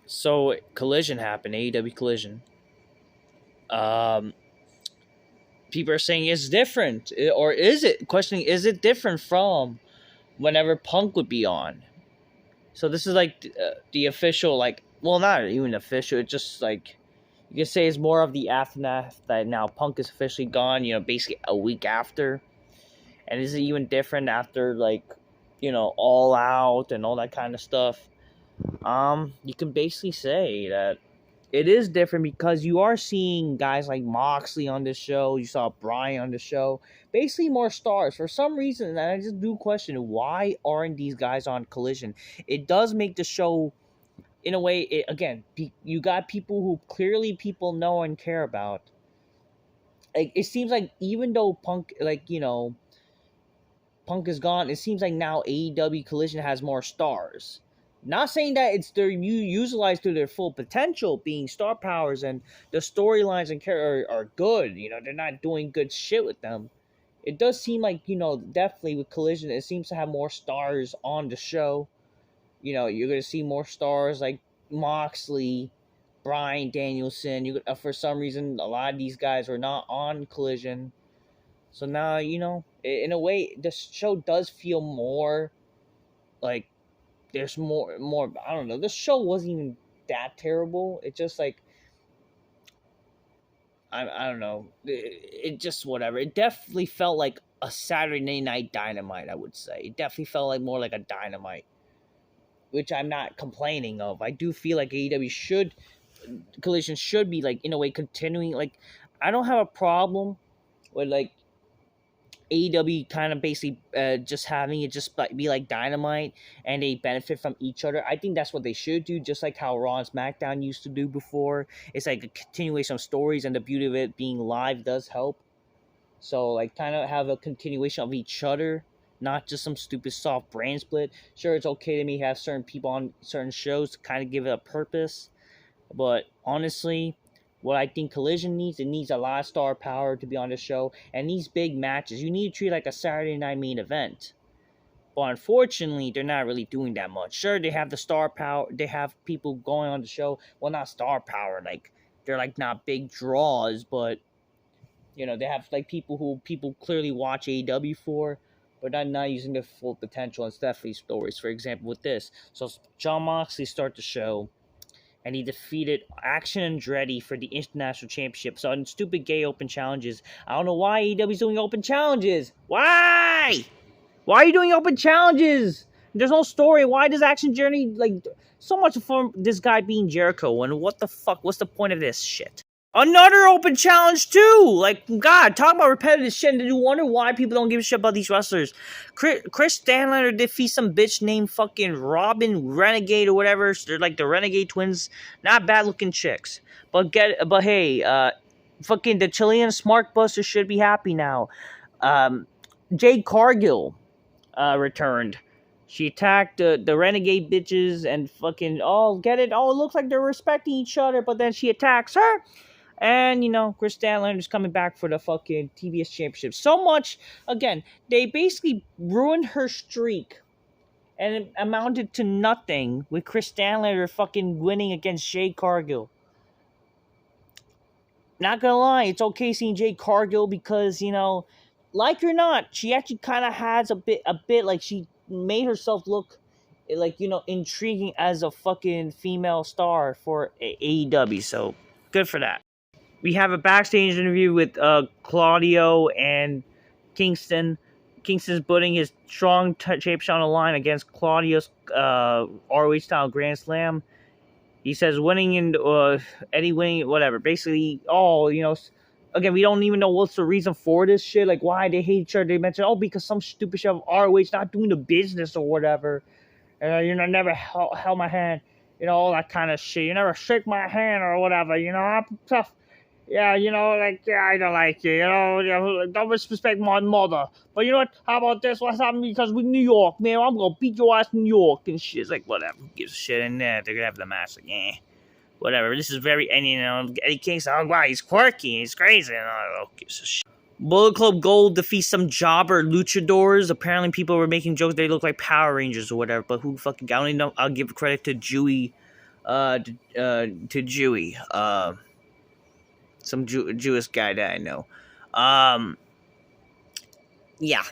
So Collision happened, AEW Collision. Um, People are saying it's different, or is it questioning? Is it different from whenever Punk would be on? So this is like the official, like, well, not even official. It's just like you can say it's more of the aftermath that now Punk is officially gone. Basically a week after, and is it even different after like, All Out and all that kind of stuff? You can basically say that it is different because you are seeing guys like Moxley on this show. You saw Bryan on the show. Basically, more stars. For some reason, and I just do question why aren't these guys on Collision? It does make the show, in a way, again, you got people who clearly people know and care about. Like, it seems like even though Punk, Punk is gone, it seems like now AEW Collision has more stars. Not saying that it's they're utilized to their full potential, being star powers, and the storylines and character are good. They're not doing good shit with them. It does seem like definitely with Collision, it seems to have more stars on the show. You're gonna see more stars like Moxley, Bryan Danielson. For some reason, a lot of these guys are not on Collision. So now, in a way, the show does feel more like there's more. I don't know. The show wasn't even that terrible. It just like I don't know. It just whatever. It definitely felt like a Saturday Night Dynamite. I would say it definitely felt like more like a Dynamite, which I'm not complaining of. I do feel like AEW Collision should be like in a way continuing. Like I don't have a problem with like AEW kind of basically just having it just be like Dynamite and they benefit from each other. I think that's what they should do, just like how Raw and SmackDown used to do before. It's like a continuation of stories, and the beauty of it being live does help. So, like, kind of have a continuation of each other, not just some stupid soft brand split. Sure, it's okay to me have certain people on certain shows to kind of give it a purpose, but honestly, what I think Collision needs, it needs a lot of star power to be on the show. And these big matches, you need to treat like a Saturday night main event. But unfortunately, they're not really doing that much. Sure, they have the star power. They have people going on the show. Well, not star power. Like, they're like not big draws, but, they have like people clearly watch AEW for, but not using their full potential. And Stephanie's stories, for example, with this. So John Moxley start the show, and he defeated Action Andretti for the International Championship. So, in stupid gay open challenges, I don't know why AEW's doing open challenges. Why? Why are you doing open challenges? There's no story. Why does Action Journey, like, so much for this guy being Jericho? And what the fuck? What's the point of this shit? Another open challenge too. Like, God, talk about repetitive shit. And you wonder why people don't give a shit about these wrestlers. Chris Stanlander defeats some bitch named fucking Robin Renegade or whatever. They're like the Renegade twins. Not bad looking chicks. But hey, fucking the Chilean Smart Buster should be happy now. Jade Cargill returned. She attacked the Renegade bitches and fucking, get it? Oh, it looks like they're respecting each other, but then she attacks her. And, Chris Stanlander's coming back for the fucking TBS Championship. So much, again, they basically ruined her streak. And it amounted to nothing with Chris Stanlander fucking winning against Jade Cargill. Not gonna lie, it's okay seeing Jade Cargill because, like or not, she actually kind of has a bit like she made herself look like, intriguing as a fucking female star for AEW. So, good for that. We have a backstage interview with Claudio and Kingston. Kingston's putting his strong shape shot on the line against Claudio's ROH style Grand Slam. He says winning and Eddie winning, whatever. Basically, again, we don't even know what's the reason for this shit. Like, why they hate each other. They mention, because some stupid shit of ROH not doing the business or whatever. Never held my hand. All that kind of shit. You never shake my hand or whatever. I'm tough. Yeah, I don't like you, don't disrespect my mother. But you know what, how about this, what's happening, because we're New York, man, I'm gonna beat your ass in New York, and shit. It's like, whatever, who gives a shit, in there, they're gonna have the match, like, whatever, this is very, and, Eddie Kingston, wow, he's quirky, he's crazy, and who gives a shit. Bullet Club Gold defeats some jobber luchadors. Apparently people were making jokes they look like Power Rangers or whatever, but who fucking, I don't even know, I'll give credit to Dewey, to Jewy, some Jewish guy that I know. Um, yeah,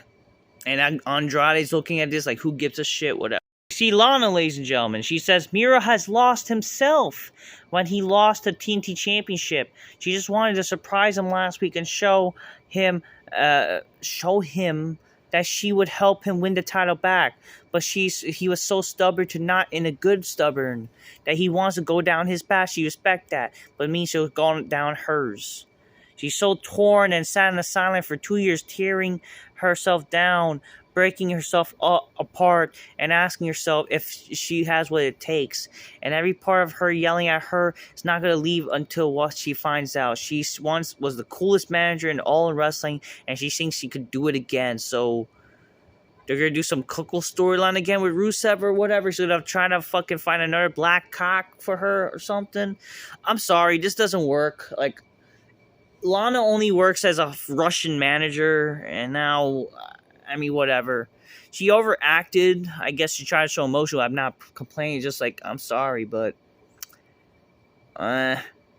and Andrade's looking at this like, who gives a shit? Whatever. See Lana, ladies and gentlemen. She says Miro has lost himself when he lost the TNT Championship. She just wanted to surprise him last week and show him that she would help him win the title back. But he was so stubborn to not in a good stubborn that he wants to go down his path. She respect that, but means she'll go down hers. She's so torn and sat in the silence for 2 years, tearing herself down, breaking herself apart, and asking herself if she has what it takes. And every part of her yelling at her is not going to leave until what she finds out. She once was the coolest manager in all in wrestling, and she thinks she could do it again. So they're going to do some Kukl storyline again with Rusev or whatever. So they're trying to fucking find another black cock for her or something. I'm sorry, this doesn't work. Like, Lana only works as a Russian manager, and now, I mean, whatever. She overacted. I guess she tried to show emotion. I'm not complaining, just like, I'm sorry, but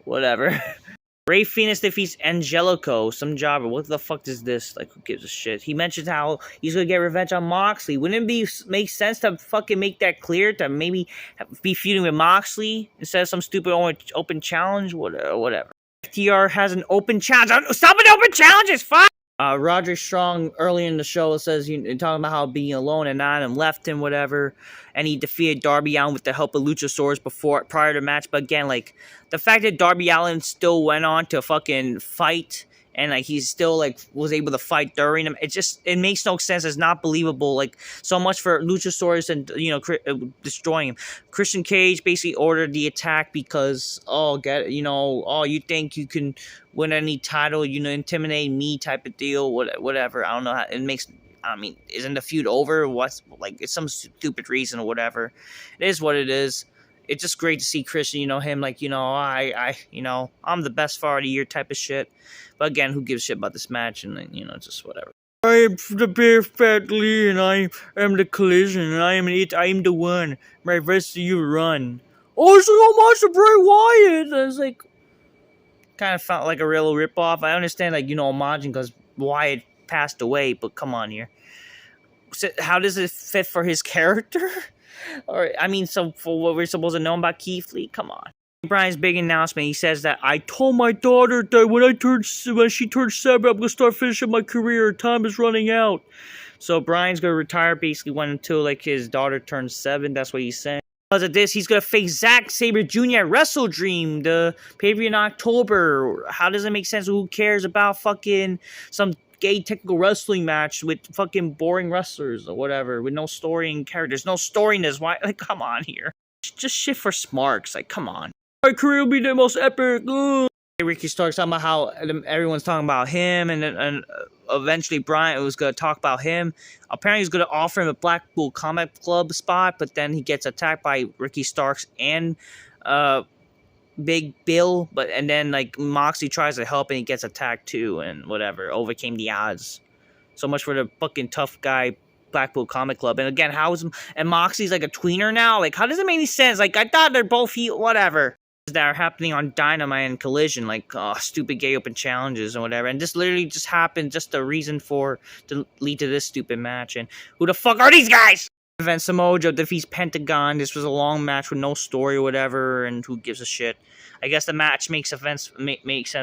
whatever. Rey Fenix defeats Angelico, some jobber. What the fuck is this? Like, who gives a shit? He mentions how he's gonna get revenge on Moxley. Wouldn't it make sense to fucking make that clear, to maybe be feuding with Moxley instead of some stupid open challenge? Whatever. FTR has an open challenge. Stop an open challenges, fuck! Roderick Strong early in the show says, talking about how being alone and not him left him, whatever, and he defeated Darby Allin with the help of Luchasaurus prior to the match. But again, like, the fact that Darby Allin still went on to fucking fight, and like he's still like was able to fight during him, it makes no sense. It's not believable. Like, so much for Luchasaurus and destroying him. Christian Cage basically ordered the attack because you think you can win any title, intimidate me type of deal, whatever. I don't know how it makes. I mean, isn't the feud over? What's like, it's some stupid reason or whatever. It is what it is. It's just great to see Christian, him like, I'm the best fighter of the year type of shit. But again, who gives a shit about this match? And then, just whatever. I am the Bear Fat Lee, and I am the Collision, and I am it. I am the one. My rest of you run. Oh, so much to Bray Wyatt. I was like, kind of felt like a real ripoff. I understand, like, homaging because Wyatt passed away, but come on here. So how does it fit for his character? Or, I mean, so for what we're supposed to know about Keith Lee, come on. Bryan's big announcement. He says that I told my daughter that when she turned 7, I'm gonna start finishing my career. Time is running out. So Bryan's gonna retire basically until like his daughter turns 7. That's what he's saying. Because of this, he's gonna face Zack Sabre Jr. at Wrestle Dream, the pay-per-view in October. How does it make sense? Who cares about fucking some gay technical wrestling match with fucking boring wrestlers or whatever with no story and characters? No story in this. Why? Like, come on here. Just shit for smarks. Like, come on. My career will be the most epic. Ricky Starks talking about how everyone's talking about him, and eventually Bryan was going to talk about him. Apparently he's going to offer him a Blackpool Comic Club spot, but then he gets attacked by Ricky Starks and Big Bill, and then like Moxley tries to help and he gets attacked too, and whatever, overcame the odds. So much for the fucking tough guy Blackpool Comic Club. And again, and Moxley's like a tweener now? Like, how does it make any sense? Like, I thought they're both whatever. That are happening on Dynamite and Collision, like stupid gay open challenges and whatever, and this literally just happened, just a reason to lead to this stupid match. And who the fuck are these guys? Event Samoa Joe defeats Pentagon. This was a long match with no story or whatever, and who gives a shit? I guess the match makes sense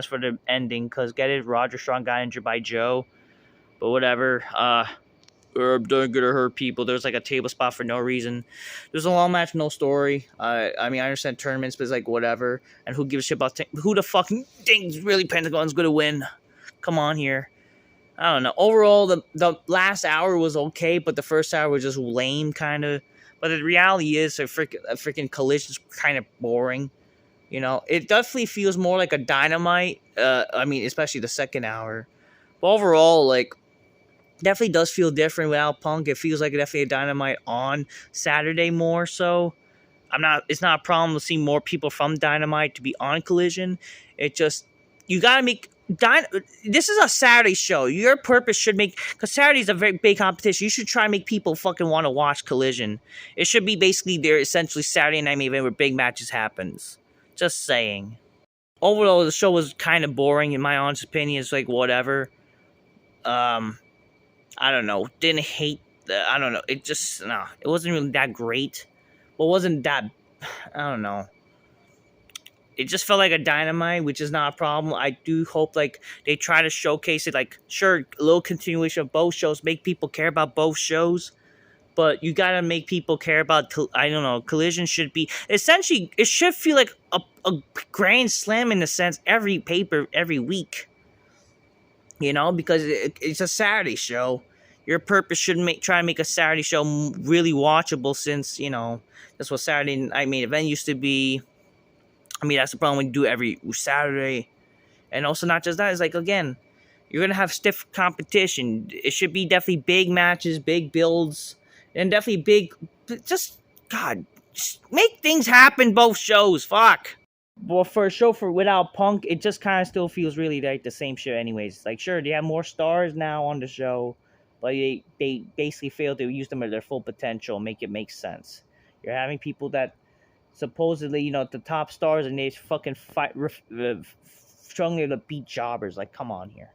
for the ending, because get it, Roger Strong got injured by Joe, but whatever. Herb don't gonna hurt people. There's like a table spot for no reason. There's a long match, no story. I mean, I understand tournaments, but it's like whatever. And who gives a shit about who the fuck thinks really Pentagon's gonna win? Come on here. I don't know. Overall, the last hour was okay, but the first hour was just lame, kind of. But the reality is, a freaking Collision's kind of boring. It definitely feels more like a Dynamite. I mean, especially the second hour. But overall, like, definitely does feel different without Punk. It feels like definitely a Dynamite on Saturday more so. It's not a problem to see more people from Dynamite to be on Collision. It just, you gotta make This is a Saturday show. Your purpose should make, because Saturday's a very big competition. You should try to make people fucking want to watch Collision. It should be basically their essentially Saturday night main event where big matches happens. Just saying. Overall, the show was kind of boring in my honest opinion. It's like whatever. I don't know. Didn't hate I don't know. It just no. It wasn't really that great. Well, wasn't that. I don't know. It just felt like a Dynamite, which is not a problem. I do hope like they try to showcase it. Like sure, a little continuation of both shows, make people care about both shows. But you gotta make people care about. I don't know. Collision should be essentially. It should feel like a grand slam in a sense every paper every week. Because it's a Saturday show. Your purpose should try to make a Saturday show really watchable, since that's what Saturday night main event used to be. I mean, that's the problem when you do it every Saturday, and also not just that. It's like again, you're gonna have stiff competition. It should be definitely big matches, big builds, and definitely big. Just God, just make things happen. Both shows, fuck. Well, for a show without Punk, it just kind of still feels really like the same show. Anyways, like sure they have more stars now on the show, but they basically failed to use them at their full potential, make it make sense. You're having people that supposedly the top stars, and they fucking fight struggling to beat jobbers. Like, come on here.